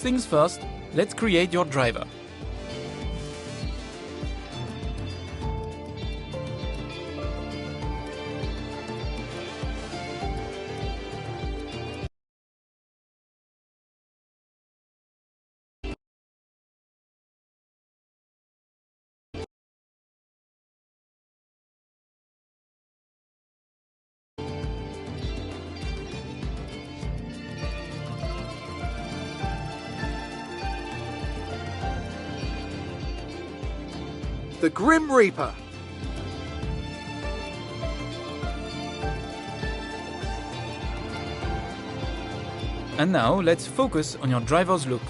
Things first, let's create your driver. The Grim Reaper. And now let's focus on your driver's look.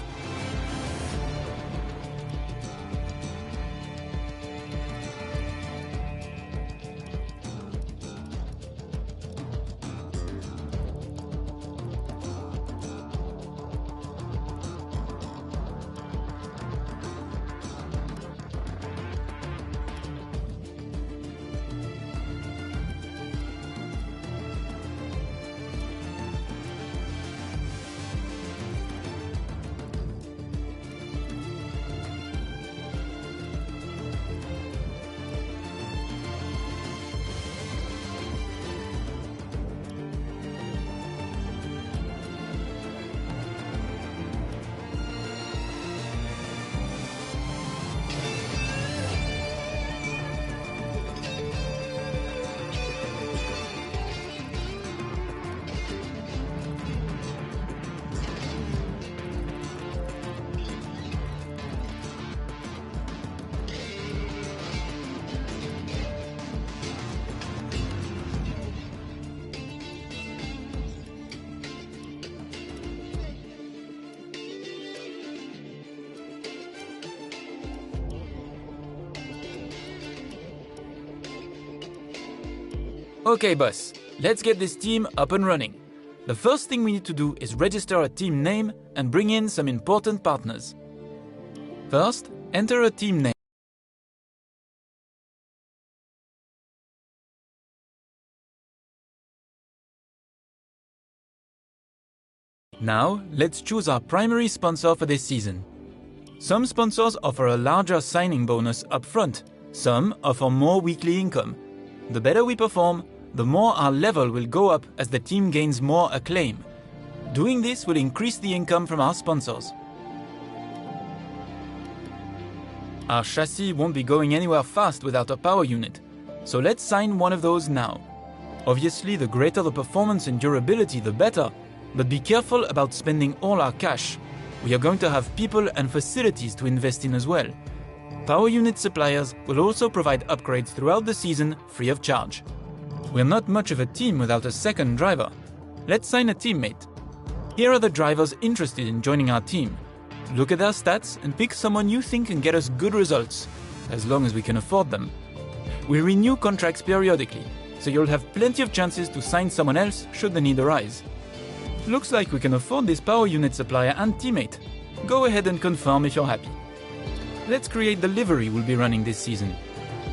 Okay boss, let's get this team up and running. The first thing we need to do is register a team name and bring in some important partners. First, enter a team name. Now, let's choose our primary sponsor for this season. Some sponsors offer a larger signing bonus up front, some offer more weekly income. The better we perform, the more our level will go up as the team gains more acclaim. Doing this will increase the income from our sponsors. Our chassis won't be going anywhere fast without a power unit, so let's sign one of those now. Obviously, the greater the performance and durability, the better, but be careful about spending all our cash. We are going to have people and facilities to invest in as well. Power unit suppliers will also provide upgrades throughout the season free of charge. We're not much of a team without a second driver. Let's sign a teammate. Here are the drivers interested in joining our team. Look at their stats and pick someone you think can get us good results, as long as we can afford them. We renew contracts periodically, so you'll have plenty of chances to sign someone else should the need arise. Looks like we can afford this power unit supplier and teammate. Go ahead and confirm if you're happy. Let's create the livery we'll be running this season.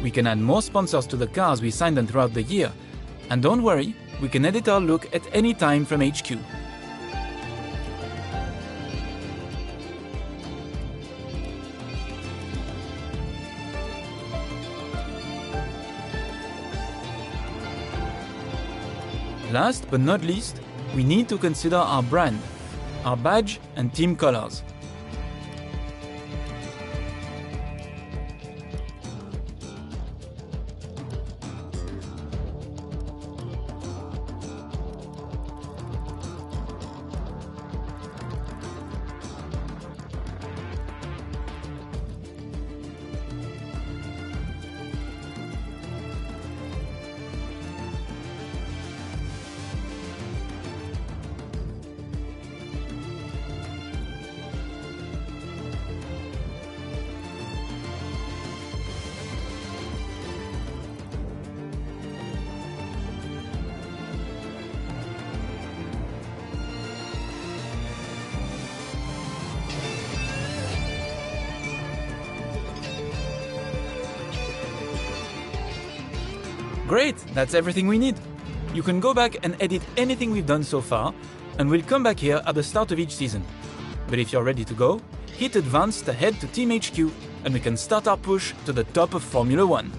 We can add more sponsors to the cars we sign them throughout the year. And don't worry, we can edit our look at any time from HQ. Last but not least, we need to consider our brand, our badge and team colors. Great, that's everything we need. You can go back and edit anything we've done so far, and we'll come back here at the start of each season. But if you're ready to go, hit advance to head to Team HQ and we can start our push to the top of Formula 1.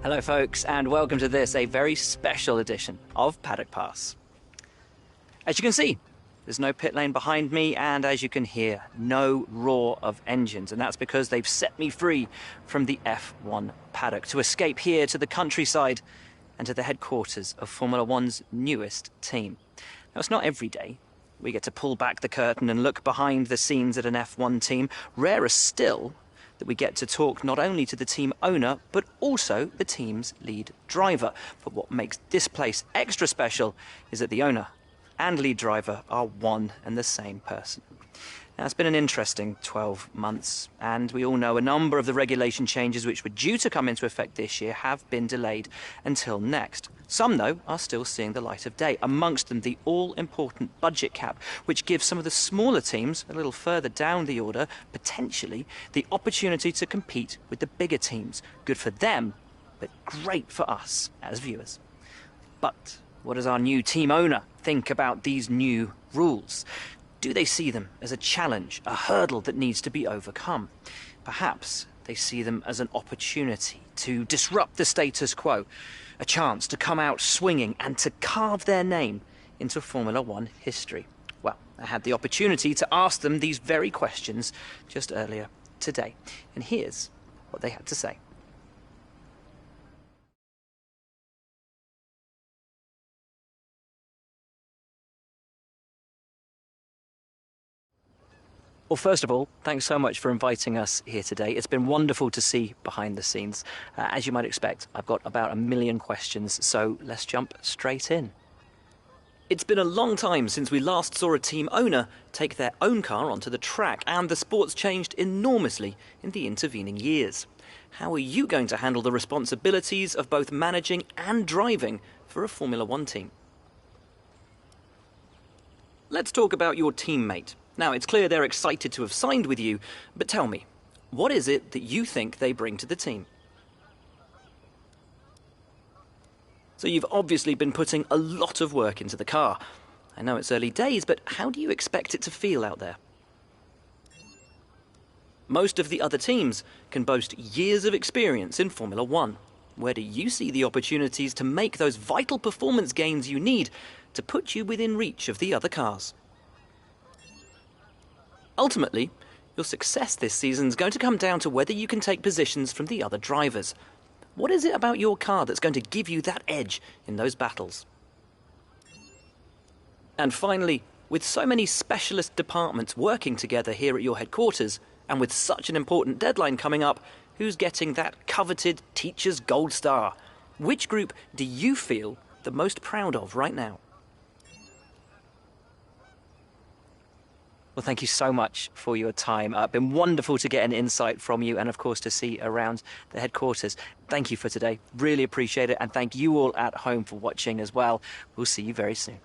Hello folks, and welcome to this, a very special edition of Paddock Pass. As you can see, there's no pit lane behind me, and as you can hear, no roar of engines, and that's because they've set me free from the F1 paddock to escape here to the countryside and to the headquarters of Formula One's newest team. Now, it's not every day we get to pull back the curtain and look behind the scenes at an F1 team. Rarer still that we get to talk not only to the team owner, but also the team's lead driver. But what makes this place extra special is that the owner and lead driver are one and the same person. Now, it's been an interesting 12 months, and we all know a number of the regulation changes which were due to come into effect this year have been delayed until next. Some, though, are still seeing the light of day, amongst them the all-important budget cap, which gives some of the smaller teams a little further down the order, potentially, the opportunity to compete with the bigger teams. Good for them, but great for us as viewers. But what does our new team owner think about these new rules? Do they see them as a challenge, a hurdle that needs to be overcome? Perhaps they see them as an opportunity to disrupt the status quo, a chance to come out swinging and to carve their name into Formula One history. Well, I had the opportunity to ask them these very questions just earlier today, and here's what they had to say. Well, first of all, thanks so much for inviting us here today. It's been wonderful to see behind the scenes. As you might expect, I've got about 1 million questions, so let's jump straight in. It's been a long time since we last saw a team owner take their own car onto the track, and the sport's changed enormously in the intervening years. How are you going to handle the responsibilities of both managing and driving for a Formula One team? Let's talk about your teammate. Now, it's clear they're excited to have signed with you, but tell me, what is it that you think they bring to the team? So you've obviously been putting a lot of work into the car. I know it's early days, but how do you expect it to feel out there? Most of the other teams can boast years of experience in Formula One. Where do you see the opportunities to make those vital performance gains you need to put you within reach of the other cars? Ultimately, your success this season is going to come down to whether you can take positions from the other drivers. What is it about your car that's going to give you that edge in those battles? And finally, with so many specialist departments working together here at your headquarters, and with such an important deadline coming up, who's getting that coveted Teacher's Gold Star? Which group do you feel the most proud of right now? Well, thank you so much for your time. It's been wonderful to get an insight from you and, of course, to see around the headquarters. Thank you for today. Really appreciate it. And thank you all at home for watching as well. We'll see you very soon.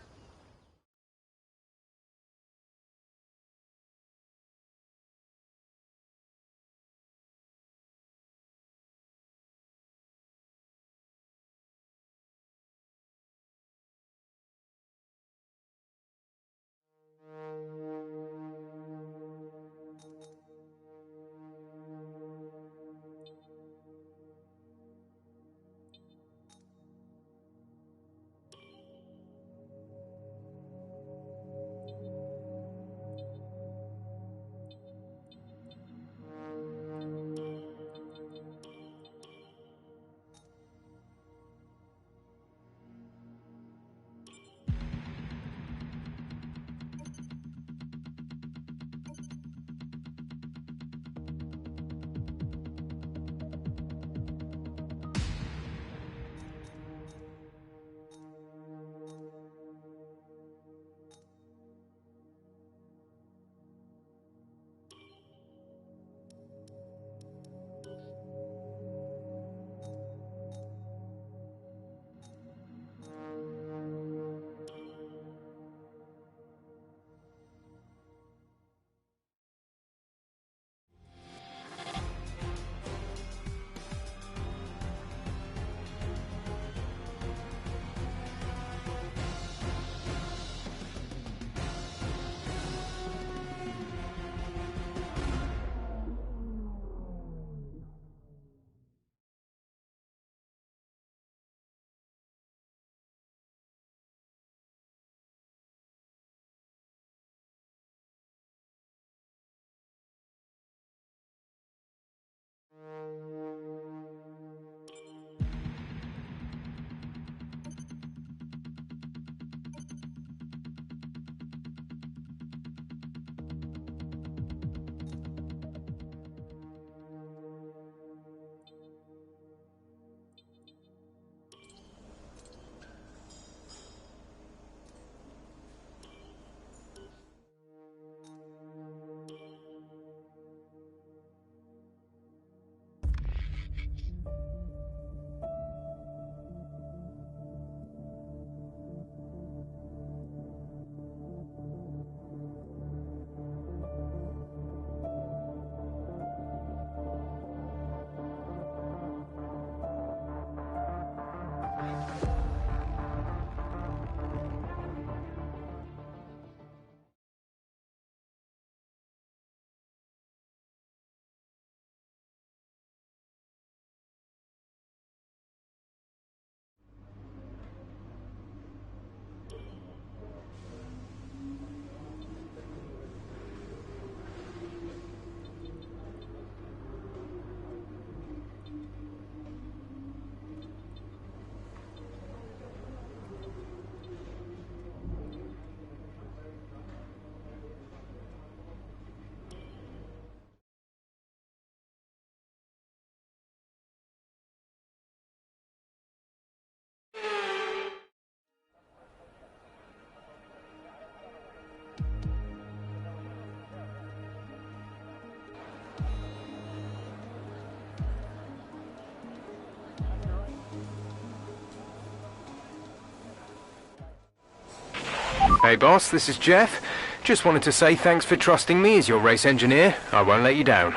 Hey boss, this is Jeff. Just wanted to say thanks for trusting me as your race engineer. I won't let you down.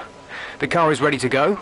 The car is ready to go.